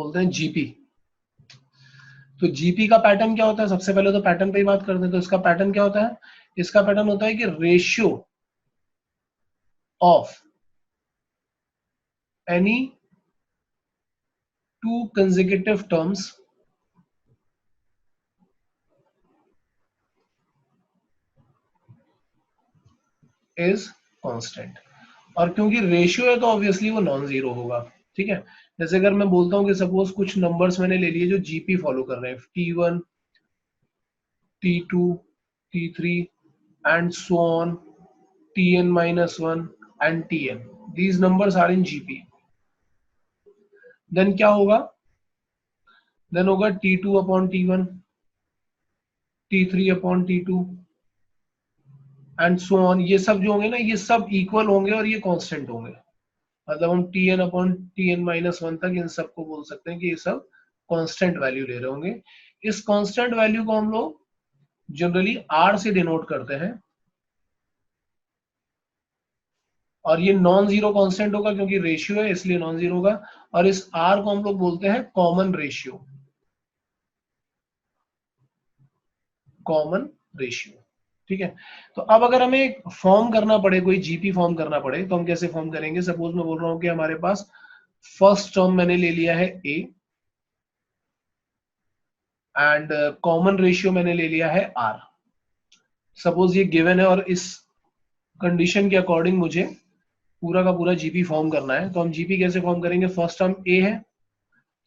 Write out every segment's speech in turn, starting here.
बोलते हैं जीपी। तो जीपी का पैटर्न क्या होता है? सबसे पहले तो पैटर्न पे ही बात करते हैं। तो इसका पैटर्न क्या होता है? इसका पैटर्न होता है कि ratio of any two consecutive terms is constant. और क्योंकि रेशियो है तो ऑब्वियसली वो नॉन जीरो होगा। ठीक है, जैसे अगर मैं बोलता हूँ कि सपोज कुछ नंबर्स मैंने ले लिए जो जीपी फॉलो कर रहे हैं, T1, T2, T3 and so on, Tn-1 and Tn, these numbers are in GP। Then क्या होगा? देन होगा T2 upon T1, T3 upon T2 and so on. ये सब जो होंगे ना, ये सब इक्वल होंगे और ये कांस्टेंट होंगे। मतलब हम Tn अपॉन Tn-1 तक इन सबको बोल सकते हैं कि ये सब कांस्टेंट वैल्यू ले रहे होंगे। इस कांस्टेंट वैल्यू को हम लोग जनरली R से डिनोट करते हैं, और ये नॉन जीरो कांस्टेंट होगा क्योंकि रेशियो है इसलिए नॉन जीरो होगा। और इस R को हम लोग बोलते हैं कॉमन रेशियो। Common ratio. ठीक है, तो अब अगर हमें फॉर्म करना पड़े, कोई जीपी फॉर्म करना पड़े, तो हम कैसे फॉर्म करेंगे? सपोज मैं बोल रहा हूं कि हमारे पास फर्स्ट टर्म मैंने ले लिया है ए एंड कॉमन रेशियो मैंने ले लिया है आर। सपोज ये गिवन है और इस कंडीशन के अकॉर्डिंग मुझे पूरा का पूरा जीपी फॉर्म करना है। तो हम जीपी कैसे फॉर्म करेंगे? फर्स्ट टर्म ए है,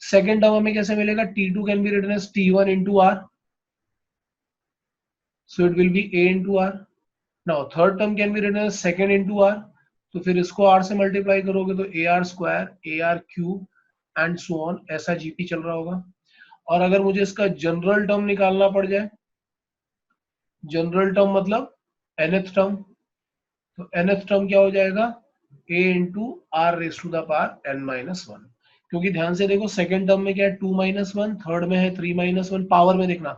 सेकेंड टर्म हमें कैसे मिलेगा? T2 can be written as T1 into R, so it will be A into R। Now third term can be written as second into R, तो फिर इसको R से multiply करोगे तो A are square, A R cube and so on, ऐसा GP चल रहा होगा। और अगर मुझे इसका जनरल टर्म निकालना पड़ जाए, जनरल टर्म मतलब nth टर्म, तो nth टर्म क्या हो जाएगा? a into are raise to the power n-1। क्योंकि ध्यान से देखो, सेकेंड टर्म में क्या है? 2-1, थर्ड में है 3-1, पावर में देखना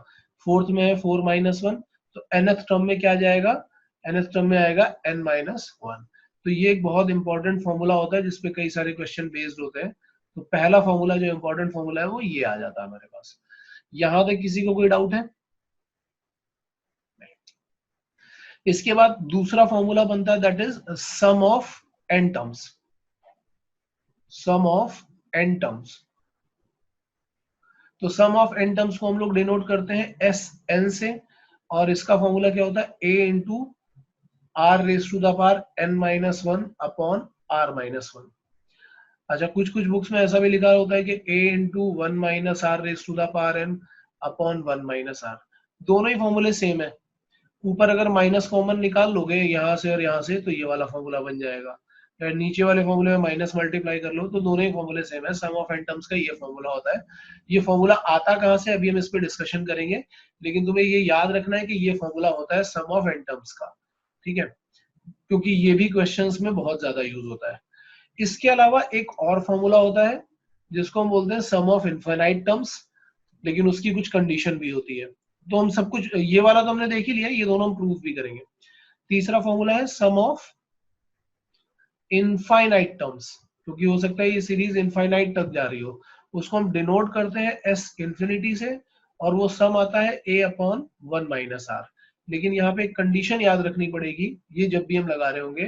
फोर्थ में है 4-1, तो nth टर्म में क्या जाएगा? nth टर्म में आएगा n-1। तो ये एक बहुत इंपॉर्टेंट फॉर्मूला होता है जिसपे कई सारे क्वेश्चन बेस्ड होते हैं। तो पहला फॉर्मूला जो इंपॉर्टेंट फॉर्मूला है वो ये आ जाता है हमारे पास। यहां तक किसी को कोई डाउट है? इसके बाद दूसरा फॉर्मूला बनता है, that is sum of n terms. Sum of n terms, तो सम ऑफ n टर्म्स को हम लोग डिनोट करते हैं एस एन से, और इसका फॉर्मूला क्या होता है? a into are raise to the power n-1 upon r-1। अच्छा, कुछ कुछ बुक्स में ऐसा भी लिखा होता है कि a into 1 - r raise to the power n upon 1 - r। दोनों ही फॉर्मूले सेम है। ऊपर अगर माइनस कॉमन निकाल लोगे यहाँ से और यहाँ से तो ये वाला फॉर्मूला बन जाएगा, या नीचे वाले फॉर्मूले में माइनस मल्टीप्लाई कर लो तो दोनों ही फॉर्मूले सेम है। सम ऑफ n टर्म्स का ये फॉर्मूला होता है। ये फॉर्मूला आता कहाँ से, अभी हम इस पर डिस्कशन करेंगे, लेकिन तुम्हें ये याद रखना है कि ये फॉर्मूला होता है सम ऑफ n टर्म्स का। ठीक है, क्योंकि ये भी क्वेश्चंस में बहुत ज्यादा यूज होता है। इसके अलावा एक और फॉर्मूला होता है जिसको हम बोलते हैं सम ऑफ इनफाइनाइट टर्म्स, लेकिन उसकी कुछ कंडीशन भी होती है। तो हम सब कुछ, ये वाला तो हमने देख ही लिया, ये दोनों हम प्रूफ भी करेंगे। तीसरा फॉर्मूला है सम ऑफ इनफाइनाइट टर्म्स, क्योंकि हो सकता है ये सीरीज इनफाइनाइट तक जा रही हो। उसको हम डिनोट करते हैं एस इंफिनिटी से, और वो सम आता है a अपॉन 1 - r। लेकिन यहाँ पे एक कंडीशन याद रखनी पड़ेगी, ये जब भी हम लगा रहे होंगे।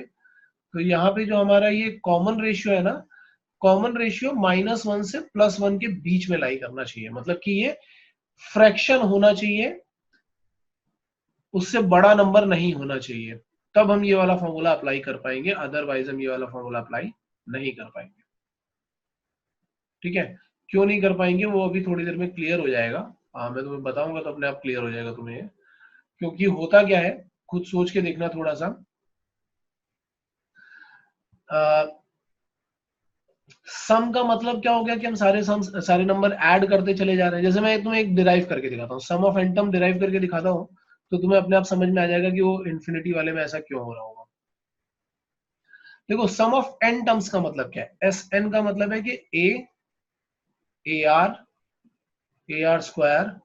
तो यहाँ पे जो हमारा ये कॉमन रेशियो है ना, कॉमन रेशियो -1 से +1 के बीच में लाई करना चाहिए। मतलब कि ये फ्रैक्शन होना चाहिए, उससे बड़ा नंबर नहीं होना चाहिए, तब हम ये वाला फॉर्मूला अप्लाई कर पाएंगे, अदरवाइज हम ये वाला फॉर्मूला अप्लाई नहीं कर पाएंगे। ठीक है, क्यों नहीं कर पाएंगे वो अभी थोड़ी देर में क्लियर हो जाएगा। हाँ, मैं तुम्हें बताऊंगा तो अपने आप क्लियर हो जाएगा तुम्हें ये। क्योंकि होता क्या है, खुद सोच के देखना थोड़ा सा। सम का मतलब क्या हो गया कि हम सारे नंबर ऐड करते चले जा रहे हैं। जैसे मैं तुम्हें एक डिराइव करके दिखाता हूँ, सम ऑफ n टर्म डिराइव करके दिखाता हूँ, तो तुम्हें अपने आप समझ में आ जाएगा कि वो इन्फिनिटी वाले में ऐसा क्यों हो रहा होगा। देखो, सम ऑफ n टर्म्स का मतलब क्या है? एस एन का मतलब है कि A are square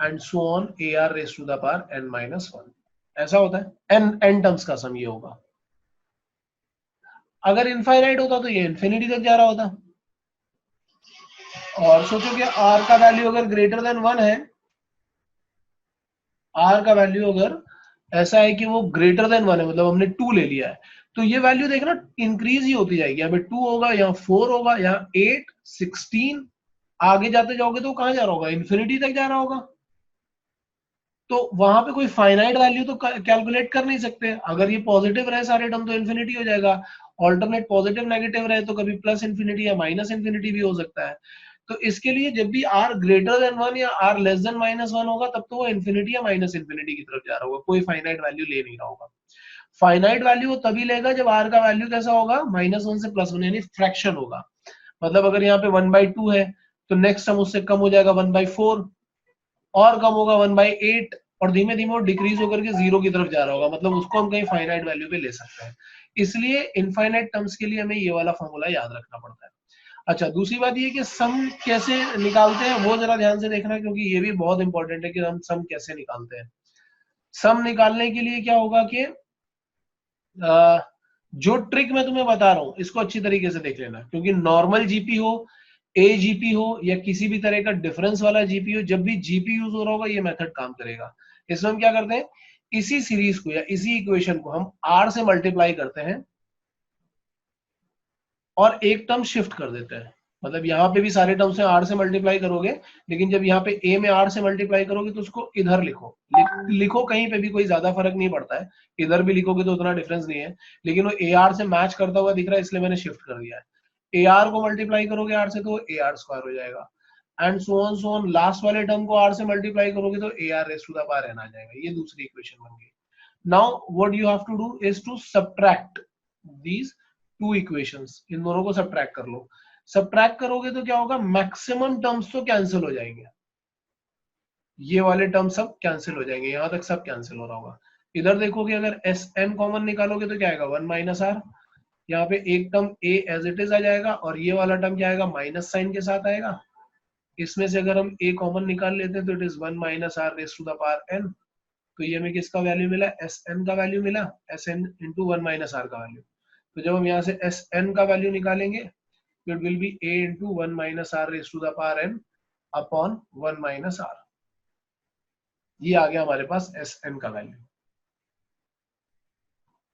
and so on A R raise to the power n-1, ऐसा होता है। n टर्म्स का सम ये होगा। अगर इनफाइनाइट होता तो ये इन्फिनिटी तक जा रहा होता। और सोचो कि r का वैल्यू अगर ग्रेटर देन 1 है, r का वैल्यू अगर ऐसा है कि वो ग्रेटर देन 1 है, मतलब हमने 2 ले लिया है, तो ये वैल्यू देखना इंक्रीज ही होती जाएगी। यहाँ पे 2 होगा, यहाँ 4 होगा, यहाँ 8, 16, आगे जाते जाओगे तो कहां जा रहा होगा, इन्फिनिटी तक जा रहा होगा। तो वहां पे कोई फाइनाइट वैल्यू तो कैलकुलेट कर नहीं सकते। अगर ये पॉजिटिव रहे सारे टर्म तो इन्फिनिटी हो जाएगा, ऑल्टरनेट पॉजिटिव नेगेटिव रहे तो कभी प्लस इन्फिनिटी या माइनस इन्फिनिटी भी हो सकता है। तो इसके लिए जब भी r ग्रेटर देन 1 या r लेस देन -1 होगा, तब तो वो इन्फिनिटी या माइनस इन्फिनिटी की तरफ जा रहा होगा, कोई फाइनाइट वैल्यू ले नहीं रहा होगा। फाइनाइट वैल्यू वो तभी लेगा जब r का वैल्यू कैसा होगा, -1 से +1, यानी फ्रैक्शन होगा। मतलब अगर यहाँ पे 1/2 है, तो नेक्स्ट टर्म उससे कम हो जाएगा 1/4, और कम होगा 1/8, और धीमे धीमे वो डिक्रीज होकर के 0 की तरफ जा रहा होगा, मतलब उसको हम कहीं फाइनाइट वैल्यू पे ले सकते हैं। इसलिए इनफाइनाइट टर्म्स के लिए हमें ये वाला फॉर्मूला याद रखना पड़ता है। अच्छा, दूसरी बात ये कि सम कैसे निकालते हैं वो जरा ध्यान से देखना, क्योंकि ये भी बहुत इंपॉर्टेंट है कि हम सम कैसे निकालते हैं। सम निकालने के लिए क्या होगा कि जो ट्रिक मैं तुम्हें बता रहा हूं इसको अच्छी तरीके से देख लेना, क्योंकि नॉर्मल जीपी हो, एजीपी हो, या किसी भी तरह का डिफरेंस वाला जीपी हो, जब भी जीपी यूज हो रहा होगा ये मेथड काम करेगा। इसमें हम क्या करते हैं, इसी सीरीज को या इसी इक्वेशन को हम आर से मल्टीप्लाई करते हैं और एक टर्म शिफ्ट कर देते हैं। मतलब यहाँ पे भी सारे टर्म से आर से मल्टीप्लाई करोगे, लेकिन जब यहाँ पे ए में आर से मल्टीप्लाई करोगे तो उसको इधर लिखो, लिखो कहीं पे भी, कोई ज्यादा फर्क नहीं पड़ता है, इधर भी लिखोगे तो उतना डिफरेंस नहीं है, लेकिन वो ए आर से मैच करता हुआ दिख रहा है इसलिए मैंने शिफ्ट कर दिया है। ए आर को मल्टीप्लाई करोगे आर से तो ए आर स्क्वायर हो जाएगा, एंड सो ऑन लास्ट वाले टर्म को आर से मल्टीप्लाई करोगे तो A R raise to the power N आ जाएगा। ये दूसरी इक्वेशन बन गई। Now what you have to do is to subtract these two equations, इन दोनों को सब्ट्रैक्ट कर लो। सब्ट्रैक्ट करोगे तो क्या होगा, मैक्सिमम टर्म्स तो कैंसिल हो जाएंगे, ये वाले टर्म सब कैंसिल हो जाएंगे, यहां तक सब कैंसिल हो रहा होगा। इधर देखोगे अगर एस एन कॉमन निकालोगे तो क्या आएगा, 1 माइनस आर, यहाँ पे एक term A as it is आ जाएगा, और ये वाला टर्म क्या आएगा, माइनस साइन के साथ आएगा। इसमें से अगर हम ए कॉमन निकाल लेते हैं तो it is 1 minus R raise to the power N. तो ये हमें किसका वैल्यू मिला, एस एन का वैल्यू मिला, S N into 1 minus R का वैल्यू। तो जब हम यहाँ से एस एन का वैल्यू निकालेंगे तो it will be a into 1 minus R raise to the power n upon 1 minus R. ये आ गया हमारे पास एस एन का वैल्यू।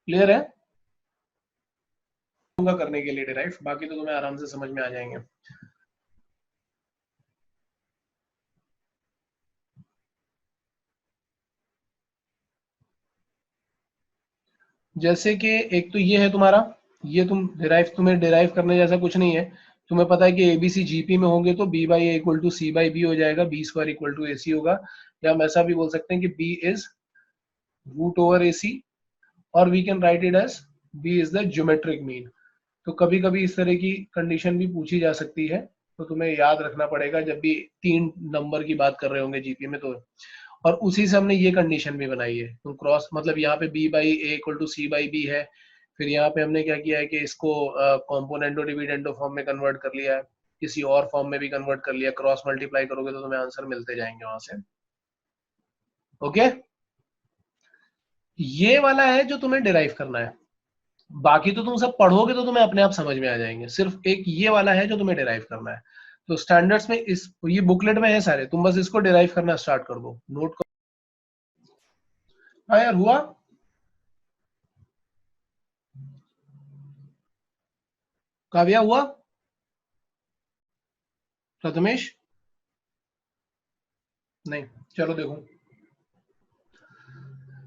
क्लियर है करने के लिए डिराइव, बाकी तो तुम्हें आराम से समझ में आ जाएंगे। जैसे कि एक तो ये है तुम्हारा, ये तुम्हें डिराइव करने जैसा कुछ नहीं है। तुम्हें पता है कि एबीसी जीपी में होंगे तो B by A equal to C by B हो जाएगा, B square equal to A C होगा, या हम ऐसा भी बोल सकते हैं कि B is root over A C, और we can write it as B is the geometric mean. तो कभी कभी इस तरह की कंडीशन भी पूछी जा सकती है, तो तुम्हें याद रखना पड़ेगा जब भी 3 नंबर की बात कर रहे होंगे जीपी में तो। और उसी से हमने ये कंडीशन भी बनाई है, तो क्रॉस मतलब यहाँ पे B by A equal to C by B है, फिर यहाँ पे हमने क्या किया है कि इसको कॉम्पोनेंटो डिविडेंडो फॉर्म में कन्वर्ट कर लिया है, किसी और फॉर्म में भी कन्वर्ट कर लिया, क्रॉस मल्टीप्लाई करोगे तो तुम्हें आंसर मिलते जाएंगे वहां से। ओके, ये वाला है जो तुम्हें डिराइव करना है, बाकी तो तुम सब पढ़ोगे तो तुम्हें अपने आप समझ में आ जाएंगे, सिर्फ एक ये वाला है जो तुम्हें डिराइव करना है। तो स्टैंडर्ड्स में इस ये बुकलेट में है सारे, तुम बस इसको डिराइव करना स्टार्ट कर दो, नोट कर। हाँ यार, हुआ काव्या, हुआ प्रथमेश, नहीं, चलो देखो,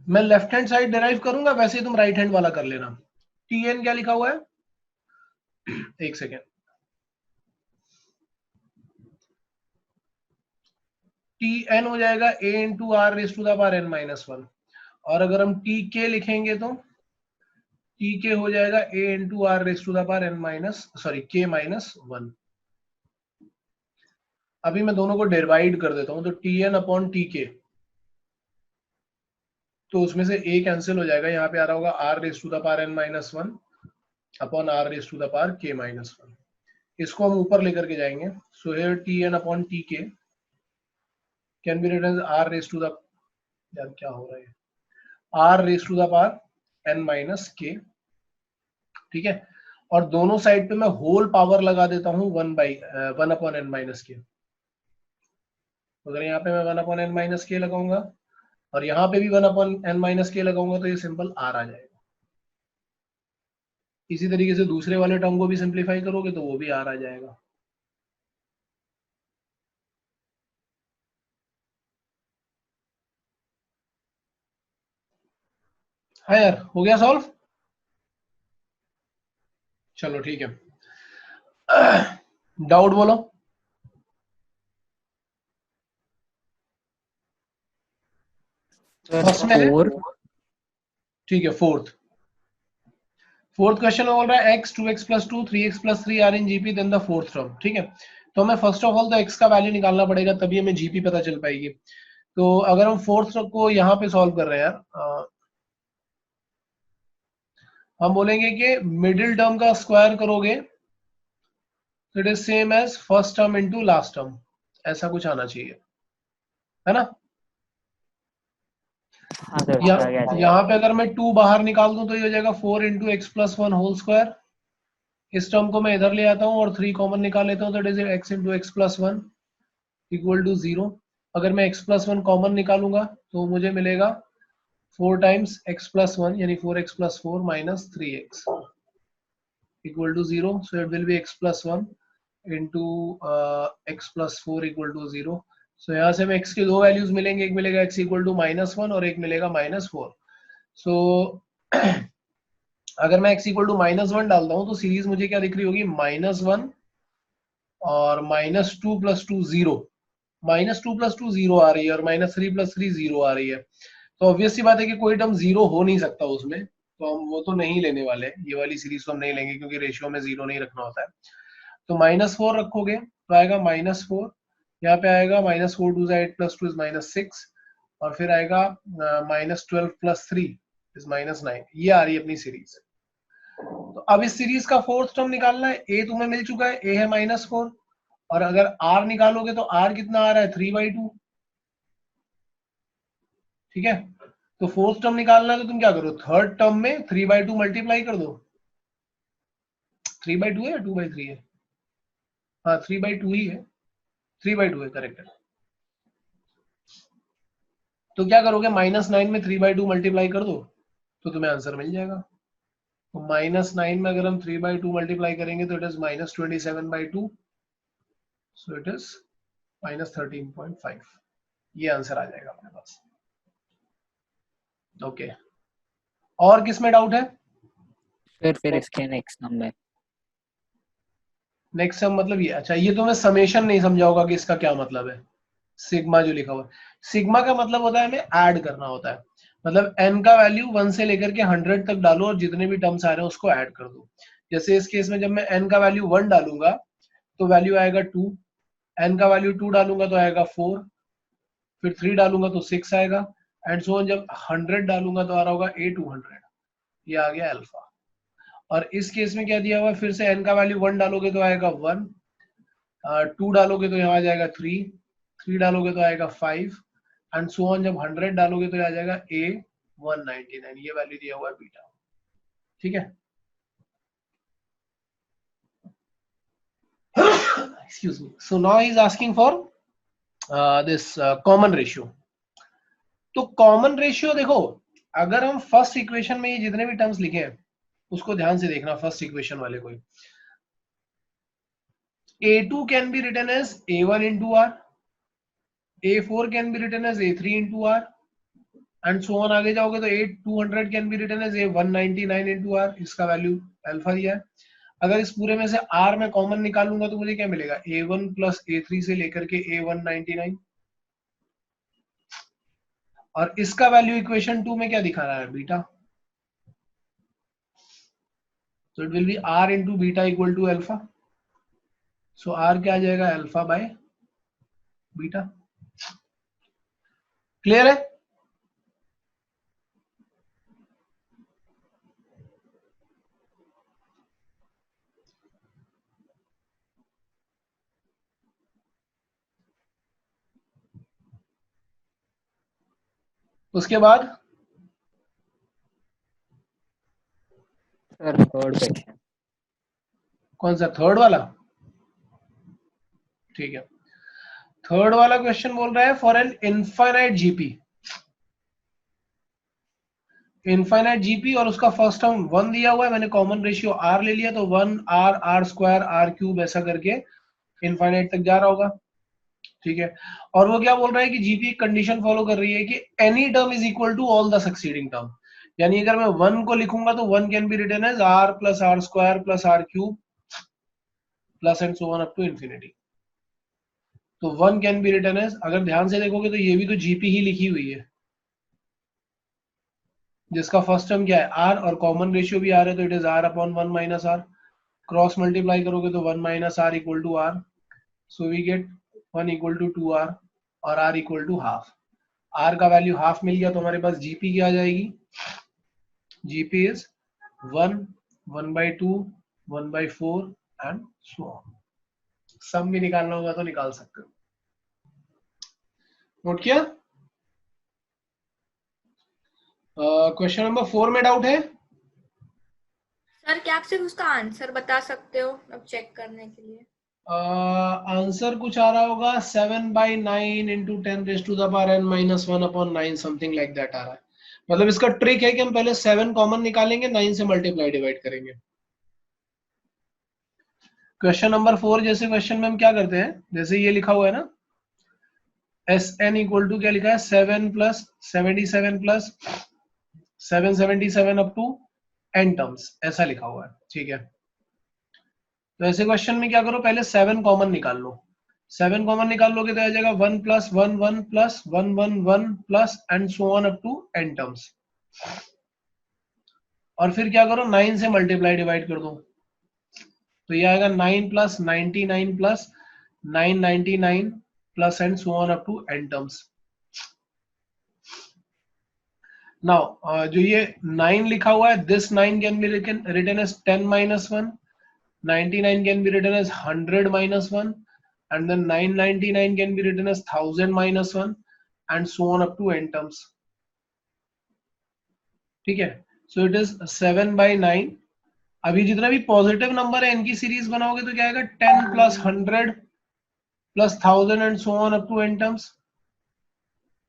मैं लेफ्ट हैंड साइड डिराइव करूंगा, वैसे ही तुम राइट हैंड वाला कर लेना। टी एन क्या लिखा हुआ है, एक सेकेंड, टी एन हो जाएगा A into are raise to the power N minus one, और अगर हम टी के लिखेंगे तो टी के हो जाएगा A into are raise to the power N minus sorry K minus one. अभी मैं दोनों को डिवाइड कर देता हूं, तो टी एन अपॉन टी के, तो उसमें से ए कैंसिल हो जाएगा, यहाँ पे आ रहा होगा r raise to the power N minus one upon r raise to the power k minus one. इसको हम ऊपर लेकर के जाएंगे, so here T n upon T k can be written r raise to the, यार क्या हो रहा है, r raise to the power N minus k, ठीक है। और दोनों साइड पे मैं होल पावर लगा देता हूँ 1/n-k। अगर यहाँ पे मैं 1/n-k लगाऊंगा और यहाँ पे भी 1/n-k लगाऊंगा तो ये सिंपल r आ जाएगा। इसी तरीके से दूसरे वाले टर्म को भी सिंप्लीफाई करोगे तो वो भी r आ जाएगा। हाँ यार, हो गया सॉल्व। चलो ठीक है, डाउट बोलो। फर्स्ट में है, ठीक है। फोर्थ क्वेश्चन में बोल रहा है x 2x + 2 3x + 3 are in GP then the fourth term. ठीक है, तो हमें फर्स्ट ऑफ ऑल तो x का वैल्यू निकालना पड़ेगा, तभी हमें जीपी पता चल पाएगी। तो अगर हम फोर्थ टर्म को यहाँ पे सॉल्व कर रहे हैं यार, हम बोलेंगे कि मिडिल टर्म का स्क्वायर करोगे तो it is same as first term into last term, ऐसा कुछ आना चाहिए, है ना। हाँ सर, यहाँ पे अगर मैं 2 बाहर निकाल दूं तो ये हो जाएगा 4 × x + 1 होल स्क्वायर। इस टर्म को मैं इधर ले आता हूँ और 3 कॉमन निकाल लेता हूँ, तो it is x × x + 1 equal to 0। अगर मैं x + 1 कॉमन निकालूंगा तो मुझे मिलेगा 4 टाइम्स x + 1 यानी 4x + 4 - 3x equal to 0। So it will be x + 1 into x + 4 equal to 0। सो यहाँ से हमें x की दो वैल्यूज मिलेंगे, एक मिलेगा x इक्वल टू -1 और एक मिलेगा -4। सो अगर मैं x इक्वल टू -1 डालता हूँ तो सीरीज मुझे क्या दिख रही होगी, -1 और -2 + 2 0। -2 + 2 0 आ रही है और -3 + 3 0 आ रही है। तो ऑब्वियस सी बात है कि कोई टर्म जीरो हो नहीं सकता उसमें, तो हम वो तो नहीं लेने वाले, ये वाली सीरीज तो हम नहीं लेंगे क्योंकि रेशियो में जीरो नहीं रखना होता है। तो -4 रखोगे तो आएगा -4, यहाँ पे आएगा -4 2 8 + 2 = -6 और फिर आएगा -12 + 3 = -9। ये आ रही है अपनी सीरीज। तो अब इस सीरीज का फोर्थ टर्म निकालना है। ए तुम्हें मिल चुका है, ए है -4, और अगर आर निकालोगे तो आर कितना आ रहा है, 3/2। ठीक है, तो फोर्थ टर्म निकालना है तो तुम क्या करो, थर्ड टर्म में 3/2 मल्टीप्लाई कर दो। 3/2 है या 2/3 है? हाँ 3/2 ही है, 3/2 है, करेक्ट है। तो क्या करोगे, -9 में 3/2 मल्टीप्लाई कर दो तो तुम्हें आंसर मिल जाएगा। तो -9 में अगर हम 3/2 मल्टीप्लाई करेंगे तो it is -27/2, so it is -13.5। ये आंसर आ जाएगा अपने पास। ओके, और किस में डाउट है? फिर इसके नेक्स्ट नंबर। नेक्स्ट सम मतलब ये, अच्छा ये तो मैं समेशन नहीं समझा होगा कि इसका क्या मतलब है। सिग्मा जो लिखा हुआ है, सिग्मा का मतलब होता है हमें ऐड करना होता है। मतलब n का वैल्यू 1 से लेकर के 100 तक डालो और जितने भी टर्म्स आ रहे हैं उसको ऐड कर दो। जैसे इस केस में जब मैं n का वैल्यू 1 डालूंगा तो वैल्यू आएगा 2, n का वैल्यू 2 डालूंगा तो आएगा 4, फिर 3 डालूंगा तो 6 आएगा, एंड सो ऑन। जब 100 डालूंगा तो आ रहा होगा A200। ये आ गया अल्फा। और इस केस में क्या दिया हुआ है, फिर से n का वैल्यू 1 डालोगे तो आएगा 1, 2 डालोगे तो यहाँ आ जाएगा 3, 3 डालोगे तो आएगा 5, एंड सो ऑन। जब 100 डालोगे तो आ जाएगा A199। ये वैल्यू दिया हुआ है बीटा। ठीक है, excuse me। So now he is asking for this common ratio। तो कॉमन रेशियो देखो, अगर हम फर्स्ट इक्वेशन में ये जितने भी टर्म्स लिखे हैं उसको ध्यान से देखना, फर्स्ट इक्वेशन वाले कोई A2 can be written as A1 into R, A4 can be written as A3 into R, and so on. आगे जाओगे तो A200 can be written as A199 into R, इसका वैल्यू अल्फा दिया है। अगर इस पूरे में से R में कॉमन निकालूंगा तो मुझे क्या मिलेगा, A1 + A3 से लेकर के A199, और इसका वैल्यू इक्वेशन 2 में क्या दिखा रहा है, बीटा। तो it will be R into beta equal to alpha. So R क्या आ जाएगा, अल्फा बाय बीटा। क्लियर है? उसके बाद सर थर्ड क्वेश्चन। कौन सा, थर्ड वाला? ठीक है, थर्ड वाला क्वेश्चन बोल रहा है for an infinite GP, infinite GP, और उसका फर्स्ट टर्म 1 दिया हुआ है, मैंने कॉमन रेशियो r ले लिया, तो 1 r r square r cube ऐसा करके इनफाइनाइट तक जा रहा होगा। ठीक है, और वो क्या बोल रहा है कि जीपी कंडीशन फॉलो कर रही है कि any term is equal to all the succeeding term, यानी अगर मैं 1 को लिखूंगा तो 1 can be written as r plus r square plus r cube plus and so on up to infinity. तो 1 कैन बी रिटन एज, अगर ध्यान से देखोगे तो ये भी तो जीपी ही लिखी हुई है, जिसका फर्स्ट टर्म क्या है r, और कॉमन रेशियो भी r है, तो it is r upon 1 minus r, cross multiply करोगे तो 1 minus r equal to r, so we get 1 equal to 2r और r equal to half. r का वैल्यू हाफ मिल गया तो हमारे पास जीपी क्या आ जाएगी, GP is 1, 1/2, 1/4 and so on. Sum भी निकालना होगा तो निकाल सकते हो। नोट किया? क्वेश्चन नंबर 4 में डाउट है? सर क्या आप सिर्फ उसका आंसर बता सकते हो अब चेक करने के लिए? आंसर कुछ आ रहा होगा 7/9 into 10 raise to the power n minus 1 upon 9, something like that आ रहा है। मतलब इसका ट्रिक है कि हम पहले 7 कॉमन निकालेंगे, 9 से मल्टीप्लाई डिवाइड करेंगे। क्वेश्चन नंबर 4 जैसे क्वेश्चन में हम क्या करते हैं, जैसे ये लिखा हुआ है ना, एस एन इक्वल टू क्या लिखा है, 7 plus 77 plus 777 up to n terms, ऐसा लिखा हुआ है। ठीक है, तो ऐसे क्वेश्चन में क्या करो, पहले 7 कॉमन निकाल लो। 7 कॉमन निकाल लोगे तो आ जाएगा 1 plus 1 1 plus 1 1 1 plus and so on up to n terms, और फिर क्या करो 9 से मल्टीप्लाई डिवाइड कर दो, तो ये आएगा 9 plus 99 plus 999 plus and so on up to n terms. Now जो ये 9 लिखा हुआ है, this 9 can be written as 10 minus 1, 99 can be written as 100 minus 1, and then 999 can be written as 1000 minus 1, and so on up to n terms. ठीक है, so it is 7/9। अभी जितना भी पॉजिटिव नंबर है इनकी सीरीज बनाओगे तो क्या आएगा, 10 plus 100 plus 1000 and so on up to n terms,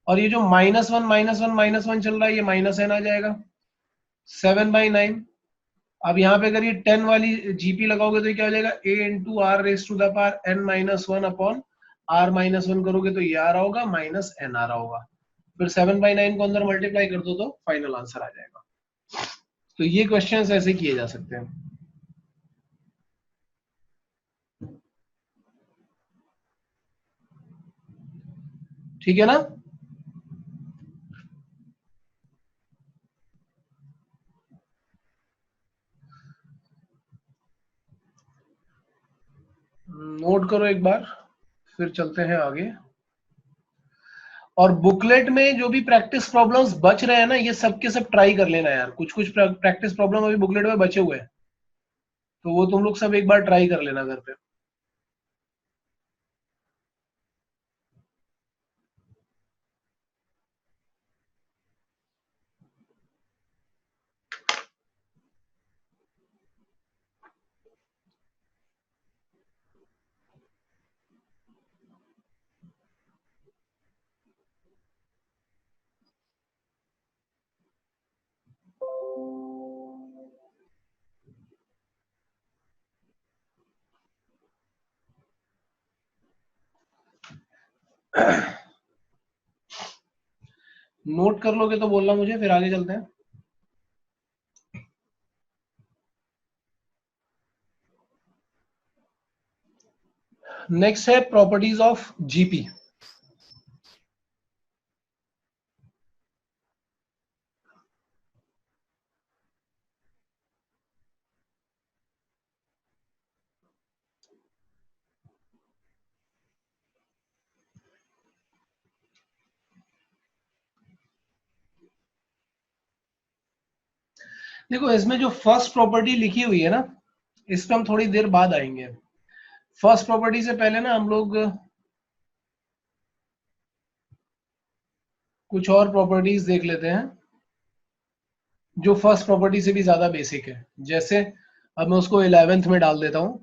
और ये जो minus one minus one minus one चल रहा है ये माइनस n आ जाएगा 7/9। अब यहाँ पे अगर ये 10 वाली जीपी लगाओगे तो क्या हो जाएगा, a into are raise to the power n minus 1 upon r minus 1 करोगे तो ये आ रहा होगा माइनस n आ रहा होगा, फिर 7/9 को अंदर मल्टीप्लाई कर दो तो फाइनल आंसर आ जाएगा। तो ये क्वेश्चंस ऐसे किए जा सकते हैं। ठीक है ना? नोट करो एक बार, फिर चलते हैं आगे। और बुकलेट में जो भी प्रैक्टिस प्रॉब्लम्स बच रहे हैं ना, ये सब के सब ट्राई कर लेना यार, कुछ कुछ प्रैक्टिस प्रॉब्लम अभी बुकलेट में बचे हुए हैं, तो वो तुम लोग सब एक बार ट्राई कर लेना घर पे। नोट कर लोगे तो बोलना मुझे, फिर आगे चलते हैं। नेक्स्ट है प्रॉपर्टीज ऑफ जीपी। देखो इसमें जो फर्स्ट प्रॉपर्टी लिखी हुई है ना, इस पे हम थोड़ी देर बाद आएंगे। फर्स्ट प्रॉपर्टी से पहले ना हम लोग कुछ और प्रॉपर्टीज देख लेते हैं जो फर्स्ट प्रॉपर्टी से भी ज्यादा बेसिक है। जैसे अब मैं उसको 11th में डाल देता हूं,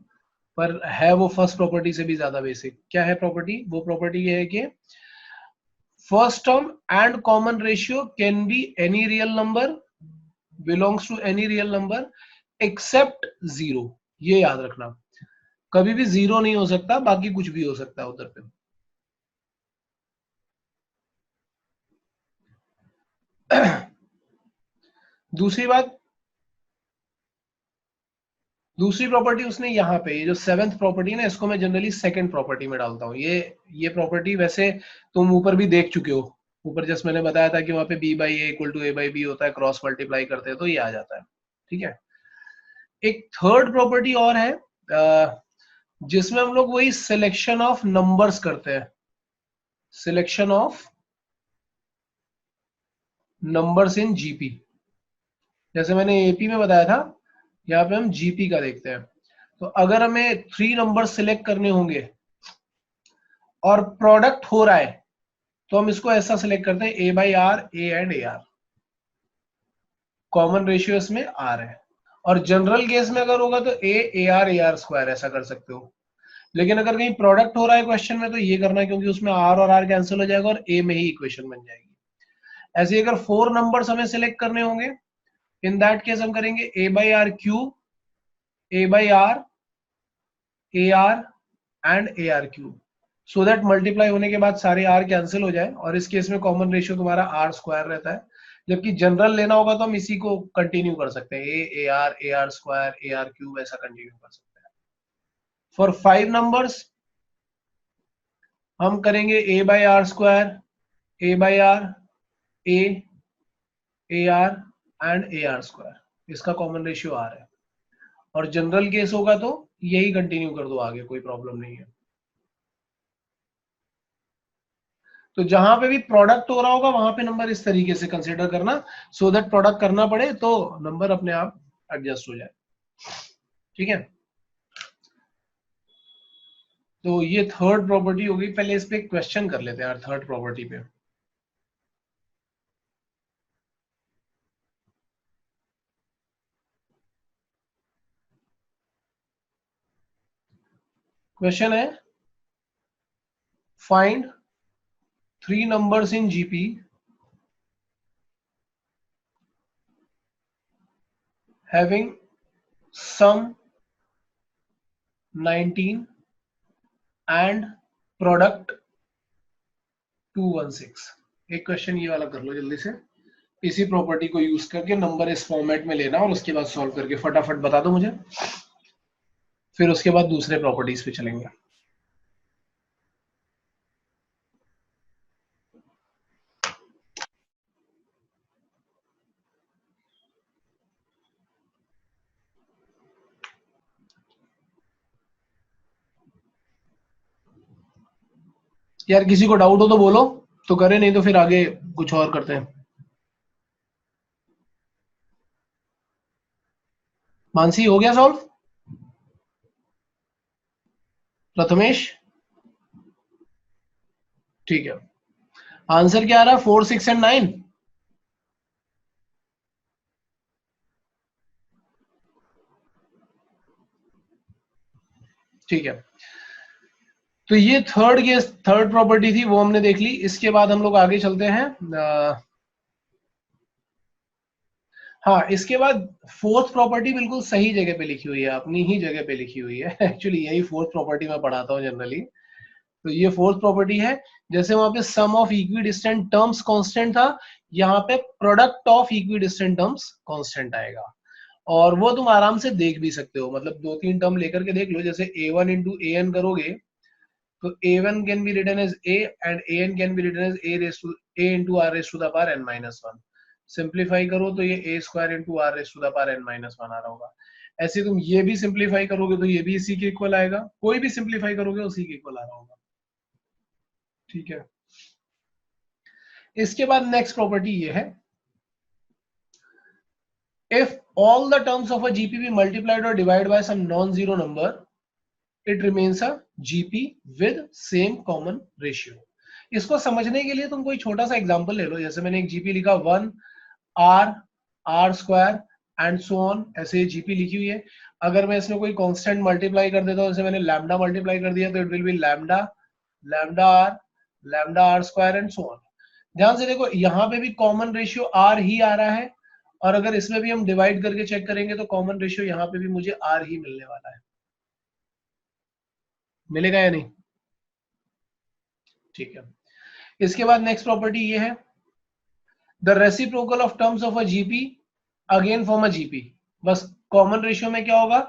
पर है वो फर्स्ट प्रॉपर्टी से भी ज्यादा बेसिक। क्या है प्रॉपर्टी? वो प्रॉपर्टी ये है कि first term and common ratio can be any real number, belongs to any real number except zero. ये याद रखना, कभी भी जीरो नहीं हो सकता, बाकी कुछ भी हो सकता है उधर पे। दूसरी बात, दूसरी प्रॉपर्टी उसने यहाँ पे, ये जो सेवेंथ प्रॉपर्टी है ना, इसको मैं जनरली सेकंड प्रॉपर्टी में डालता हूँ। ये प्रॉपर्टी वैसे तुम ऊपर भी देख चुके हो, ऊपर जस्ट मैंने बताया था कि वहां पे B by A equal to A by B होता है, क्रॉस मल्टीप्लाई करते हैं तो ये आ जाता है। ठीक है, एक थर्ड प्रॉपर्टी और है जिसमें हम लोग वही सिलेक्शन ऑफ नंबर्स करते हैं, selection of numbers in GP. जैसे मैंने एपी में बताया था, यहाँ पे हम जीपी का देखते हैं। तो अगर हमें 3 नंबर सिलेक्ट करने होंगे और प्रोडक्ट हो रहा है, तो हम इसको ऐसा सिलेक्ट करते हैं a by r, a and a r, common ratio इसमें आर है। और जनरल केस में अगर होगा तो ए आर स्क्वायर ऐसा कर सकते हो। लेकिन अगर कहीं प्रोडक्ट हो रहा है क्वेश्चन में तो ये करना है, क्योंकि उसमें आर और आर कैंसिल हो जाएगा और ए में ही इक्वेशन बन जाएगी। ऐसे अगर 4 नंबर्स हमें सिलेक्ट करने होंगे, इन दैट केस हम करेंगे a by r cube, a by r, a r and a are cube, so that multiply होने के बाद सारे आर कैंसिल हो जाए, और इस केस में कॉमन रेशियो तुम्हारा आर स्क्वायर रहता है। जबकि जनरल लेना होगा तो हम इसी को कंटिन्यू कर सकते हैं, a are square, A R cube, ऐसा कंटिन्यू कर सकते हैं। फॉर 5 नंबर्स हम करेंगे a by r square, a by r, a r and a are square, इसका कॉमन रेशियो आर है। और जनरल केस होगा तो यही कंटिन्यू कर दो आगे, कोई प्रॉब्लम नहीं है। तो जहां पे भी प्रोडक्ट हो रहा होगा वहां पे नंबर इस तरीके से कंसीडर करना, सो दैट प्रोडक्ट करना पड़े तो नंबर अपने आप एडजस्ट हो जाए। ठीक है, तो ये थर्ड प्रॉपर्टी होगी। पहले इस पे क्वेश्चन कर लेते हैं यार, थर्ड प्रॉपर्टी पे। क्वेश्चन है, find 3 numbers in GP having sum 19 and product 216। एक क्वेश्चन ये वाला कर लो जल्दी से, इसी प्रॉपर्टी को यूज करके नंबर इस फॉर्मेट में लेना और उसके बाद सॉल्व करके फटाफट बता दो मुझे, फिर उसके बाद दूसरे प्रॉपर्टीज पे चलेंगे। यार किसी को डाउट हो तो बोलो तो करें, नहीं तो फिर आगे कुछ और करते हैं। मानसी हो गया सॉल्व? प्रथमेश ठीक है, आंसर क्या आ रहा है? 4, 6 एंड 9। ठीक है, तो ये थर्ड प्रॉपर्टी थी, वो हमने देख ली। इसके बाद हम लोग आगे चलते हैं। हाँ, इसके बाद फोर्थ प्रॉपर्टी बिल्कुल सही जगह पे लिखी हुई है, अपनी ही जगह पे लिखी हुई है। एक्चुअली यही फोर्थ प्रॉपर्टी मैं पढ़ाता हूँ जनरली। तो ये फोर्थ प्रॉपर्टी है, जैसे वहां पे sum of equidistant terms constant था, यहाँ पे product of equidistant terms constant आएगा। और वो तुम आराम से देख भी सकते हो, मतलब 2-3 टर्म लेकर के देख लो। जैसे a1 इंटू ए एन करोगे तो a1 can be written as a and an can be written as a into are raise to the power n-1। Simplify करो तो ये a square into are raise to the power n-1 आ रहा होगा। ऐसे तुम ये भी सिंप्लीफाई करोगे तो ये भी इसी के इक्वल आएगा, कोई भी सिंप्लीफाई करोगे उसी के इक्वल आ रहा होगा। ठीक है, इसके बाद नेक्स्ट प्रॉपर्टी ये है, if all the terms of a GP be multiplied or divided by some non-zero number, it remains a GP with same common ratio। इसको समझने के लिए तुम कोई छोटा सा एग्जांपल ले लो। जैसे मैंने एक जीपी लिखा 1 are are square and so on, ऐसे जीपी लिखी हुई है। अगर मैं इसमें कोई कांस्टेंट मल्टीप्लाई कर देता हूँ, जैसे मैंने लैम्डा मल्टीप्लाई कर दिया, तो it will be lambda lambda r square and so on. ध्यान से देखो, यहाँ पे भी कॉमन रेशियो आर ही आ रहा है, और अगर इसमें भी हम डिवाइड करके चेक करेंगे तो कॉमन रेशियो यहाँ पे भी मुझे आर ही मिलने वाला है। मिलेगा या नहीं? ठीक है। इसके बाद नेक्स्ट प्रॉपर्टी ये है, the reciprocal of terms of a GP again from a GP. बस कॉमन रेशियो में क्या होगा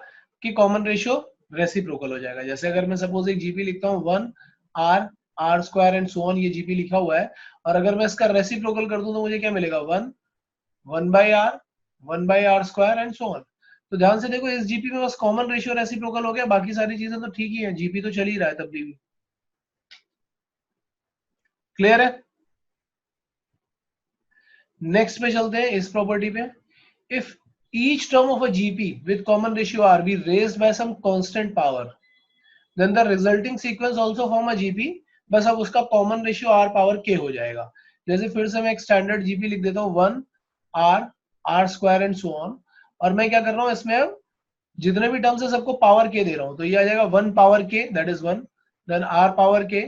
कि कॉमन रेशियो रेसिप्रोकल हो जाएगा। जैसे अगर मैं सपोज एक जीपी लिखता हूँ 1 are are square and so on, ये जीपी लिखा हुआ है, और अगर मैं इसका रेसिप्रोकल कर दूं तो मुझे क्या मिलेगा, 1 by r square and so on. तो ध्यान से देखो, इस जीपी में बस कॉमन रेशियो रेसिप्रोकल हो गया, बाकी सारी चीजें तो ठीक ही है, जीपी तो चल ही रहा है तब भी। क्लियर है? नेक्स्ट पे चलते हैं, इस प्रॉपर्टी पे। If each term of a GP with common ratio R be raised by some constant power, then the resulting sequence also form a GP, बस अब उसका common ratio R power K हो जाएगा। जैसे फिर से मैं एक स्टैंडर्ड जीपी लिख देता हूँ 1 are are square and so on, और मैं क्या कर रहा हूँ इसमें, अब जितने भी टर्म्स है सबको पावर K दे रहा हूँ, तो ये आ जाएगा 1 power K, that is 1, then R power K,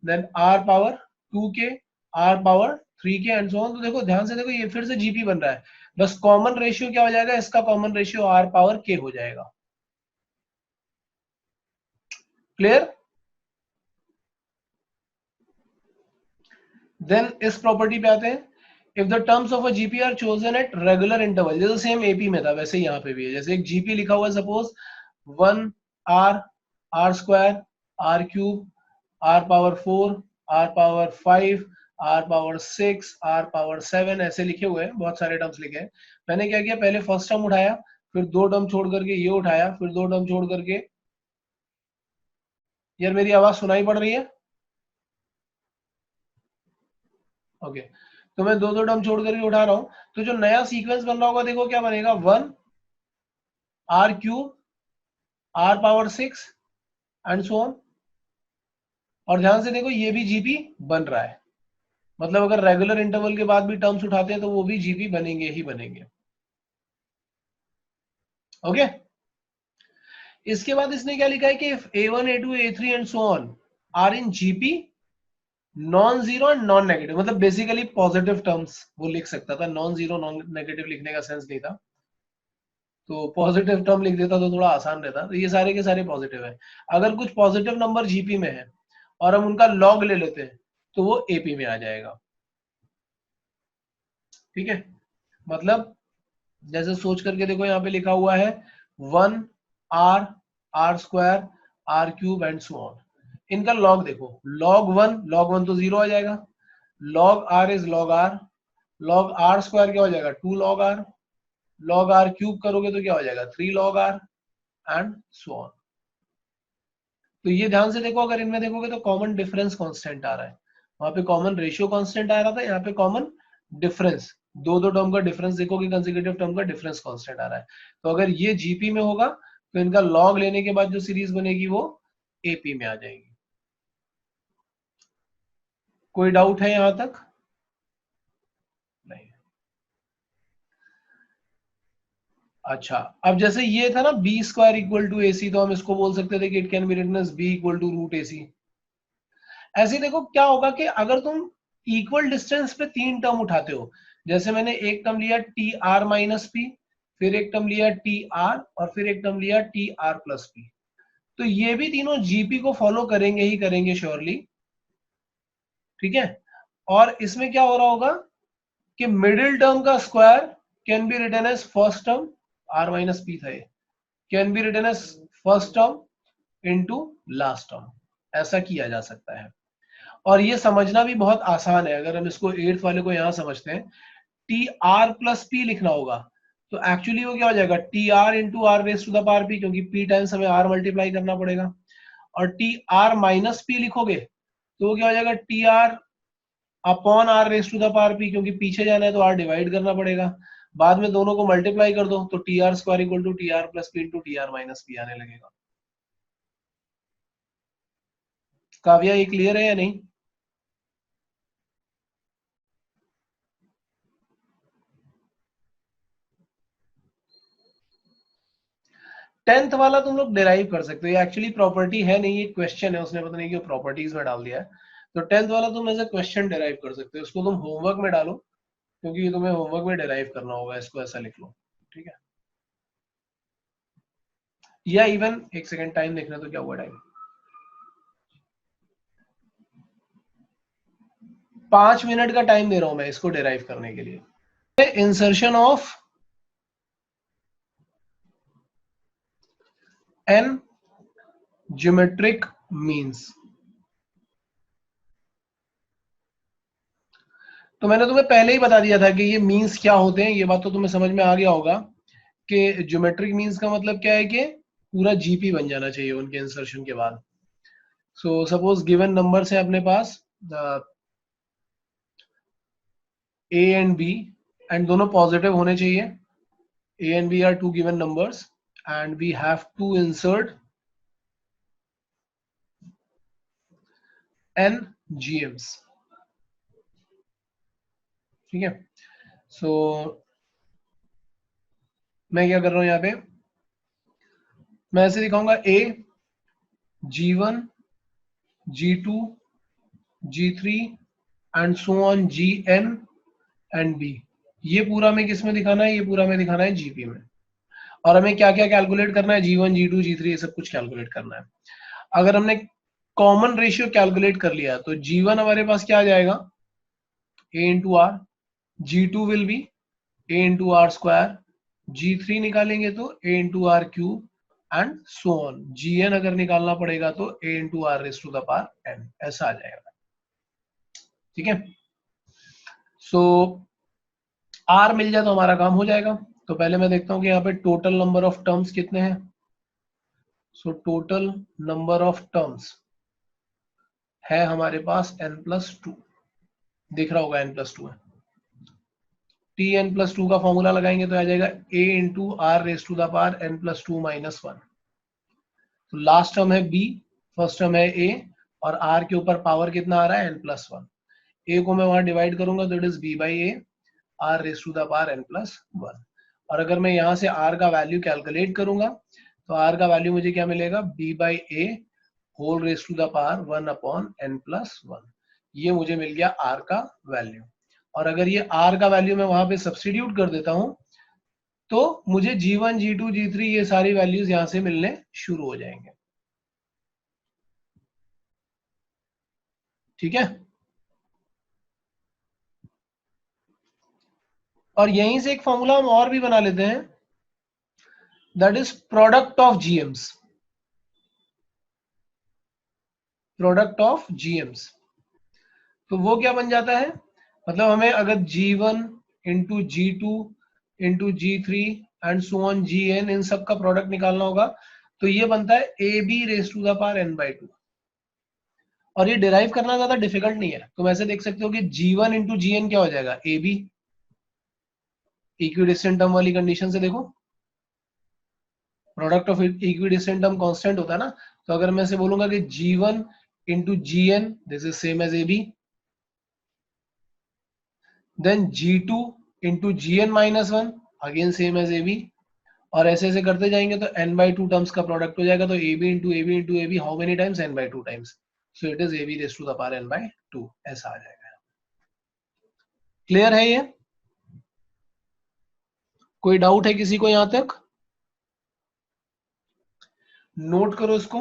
then R power 2K, R power 3K and so on. तो देखो ध्यान से देखो, ये फिर से जीपी बन रहा है, बस कॉमन रेशियो क्या हो जाएगा, इसका common ratio R power K हो जाएगा। क्लियर? देन इस प्रॉपर्टी पे आते हैं, if the terms of a GP are chosen at regular interval, जैसे सेम एपी में था वैसे यहाँ पे भी है। जैसे एक जीपी लिखा हुआ है suppose 1 are are square r cube r power 4 r power 5 r power 6 r power 7, ऐसे लिखे हुए हैं, बहुत सारे टर्म्स लिखे हैं। मैंने क्या किया, पहले फर्स्ट टर्म उठाया, फिर दो टर्म छोड़ करके ये उठाया, फिर दो टर्म छोड़ करके, यार मेरी आवाज सुनाई पड़ रही है? ओके, तो मैं दो दो टर्म छोड़ करके उठा रहा हूं, तो जो नया सीक्वेंस बन रहा होगा देखो क्या बनेगा, 1 r cube r power 6 and so on. और ध्यान से देखो, ये भी जीपी बन रहा है, मतलब अगर रेगुलर इंटरवल के बाद भी टर्म्स उठाते हैं तो वो भी जीपी बनेंगे ही बनेंगे। ओके, इसके बाद इसने क्या लिखा है कि if a1 a2 a3 and so on are in GP non zero and non negative, मतलब बेसिकली पॉजिटिव टर्म्स वो लिख सकता था, नॉन जीरो नॉन नेगेटिव लिखने का सेंस नहीं था, तो पॉजिटिव टर्म लिख देता तो थोड़ा आसान रहता। तो ये सारे के सारे पॉजिटिव है। अगर कुछ पॉजिटिव नंबर जीपी में है और हम उनका लॉग ले लेते हैं तो वो एपी में आ जाएगा। ठीक है, मतलब जैसे सोच करके देखो, यहाँ पे लिखा हुआ है 1 are are square r cube and so on, इनका लॉग देखो, लॉग वन तो जीरो आ जाएगा, log r is log r, log r square क्या हो जाएगा 2 log r, log r cube करोगे तो क्या हो जाएगा 3 log r and so on. तो ये ध्यान से देखो, अगर इनमें देखोगे तो कॉमन डिफरेंस कांस्टेंट आ रहा है, वहां पे कॉमन रेशियो कांस्टेंट आ रहा था, यहाँ पे कॉमन डिफरेंस, दो दो टर्म का डिफरेंस देखोगे, कंसेक्यूटिव टर्म का डिफरेंस कांस्टेंट आ रहा है। तो अगर ये जीपी में होगा तो इनका लॉग लेने के बाद जो सीरीज बनेगी वो एपी में आ जाएगी। कोई डाउट है यहां तक? नहीं। अच्छा, अब जैसे ये था ना b square equal to A c, तो हम इसको बोल सकते थे कि it can be written as b equal to root a c. ऐसे देखो क्या होगा कि अगर तुम इक्वल डिस्टेंस पे तीन टर्म उठाते हो, जैसे मैंने एक टर्म लिया टी आर माइनस पी, फिर एक टर्म लिया टी आर, और फिर एक टर्म लिया टी आर प्लस पी, तो ये भी तीनों जीपी को फॉलो करेंगे ही करेंगे श्योरली। ठीक है, और इसमें क्या हो रहा होगा कि मिडिल टर्म का square can be written as first term, r minus p था ये, can be written as first term into last term, ऐसा किया जा सकता है। और ये समझना भी बहुत आसान है, अगर हम इसको एट्थ वाले को यहां समझते हैं, टी आर प्लस पी लिखना होगा, तो एक्चुअली वो क्या हो जाएगा t r into are raise to the power p, क्योंकि पी टाइम्स हमें आर मल्टीप्लाई करना पड़ेगा। और टी आर माइनस पी लिखोगे तो वो क्या हो जाएगा t r upon r raise to the power p, क्योंकि पीछे जाना है तो आर डिवाइड करना पड़ेगा, बाद में दोनों को मल्टीप्लाई कर दो तो t r square equal to t r plus p into t r minus p आने लगेगा। काव्या, ये क्लियर है या नहीं? 10th वाला तुम लोग डिराइव कर सकते हो, ये एक्चुअली प्रॉपर्टी है नहीं, ये क्वेश्चन है, उसने पता नहीं क्यों प्रॉपर्टीज में डाल दिया है। तो 10th वाला तुम एज ए क्वेश्चन डिराइव कर सकते हो, इसको तुम होमवर्क में डालो, क्योंकि ये तुम्हें होमवर्क में डिराइव करना होगा, इसको ऐसा लिख लो, ठीक है। या इवन एक सेकंड टाइम देखना तो क्या हुआ टाइम, 5 मिनट का टाइम दे रहा हूं मैं इसको डिराइव करने के लिए। Insertion of n geometric means. तो मैंने तुम्हें पहले ही बता दिया था कि ये मीन्स क्या होते हैं, ये बात तो तुम्हें समझ में आ गया होगा कि ज्योमेट्रिक मीन्स का मतलब क्या है कि पूरा जीपी बन जाना चाहिए उनके इंसर्शन के बाद। सो सपोज गिवन नंबर्स है अपने पास ए एंड बी, एंड दोनों पॉजिटिव होने चाहिए। A and b are two given numbers and we have to insert n GMs, ठीक है। सो मैं क्या कर रहा हूं यहाँ पे, मैं ऐसे दिखाऊंगा ए G1 G2 G3 and so on Gn and B। ये पूरा में किस में दिखाना है, ये पूरा में दिखाना है जीपी में। और हमें क्या क्या कैलकुलेट करना है, G1 G2 G3 ये सब कुछ कैलकुलेट करना है। अगर हमने कॉमन रेशियो कैलकुलेट कर लिया तो G1 हमारे पास क्या आ जाएगा, A into r, G2 will be A into r square, G3 निकालेंगे तो A into r cube and so on. Gn अगर निकालना पड़ेगा तो A into are raise to the power n, ऐसा आ जाएगा, ठीक है। सो R मिल जाए तो हमारा काम हो जाएगा। तो पहले मैं देखता हूं कि यहाँ पे टोटल नंबर ऑफ टर्म्स कितने हैं। So total number of terms है हमारे पास n+2, दिख रहा होगा n+2 है। Tn+2 का फॉर्मूला लगाएंगे तो आ जाएगा A into are raise to the power n+2 - 1। तो लास्ट टर्म है b, फर्स्ट टर्म है a, और r के ऊपर पावर कितना आ रहा है n+1। a को मैं वहां डिवाइड करूंगा तो it is b/a r raise to the power n+1। और अगर मैं यहाँ से r का वैल्यू कैलकुलेट करूंगा तो r का वैल्यू मुझे क्या मिलेगा, b/a whole raise to the power 1/n+1। ये मुझे मिल गया r का वैल्यू। और अगर ये r का वैल्यू मैं वहां पे सब्स्टिट्यूट कर देता हूं तो मुझे G1 G2 G3 ये सारी वैल्यूज यहां से मिलने शुरू हो जाएंगे, ठीक है। और यहीं से एक फॉर्मूला हम और भी बना लेते हैं, that is product of GMs, product of GMs. तो वो क्या बन जाता है, मतलब हमें अगर G1 into G2 into G3 and so on Gn इन सब का प्रोडक्ट निकालना होगा तो ये बनता है AB raise to the power n/2। और ये डिराइव करना ज्यादा डिफिकल्ट नहीं है, तुम ऐसे देख सकते हो कि G1 इंटू Gn क्या हो जाएगा, AB। इक्विडिस्टेंट टर्म वाली कंडीशन से देखो, product of equidistant term constant होता है ना। तो अगर मैं ऐसे बोलूंगा कि G1 into Gn this is same as AB, then G2 into Gn -1 again same as AB, और ऐसे ऐसे करते जाएंगे तो n/2 टर्म्स का प्रोडक्ट हो जाएगा। तो AB into AB into AB how many times, n/2 times. So it is AB raise to the power n/2, ऐसा आ जाएगा। क्लियर है ये, कोई डाउट है किसी को यहां तक, नोट करो इसको।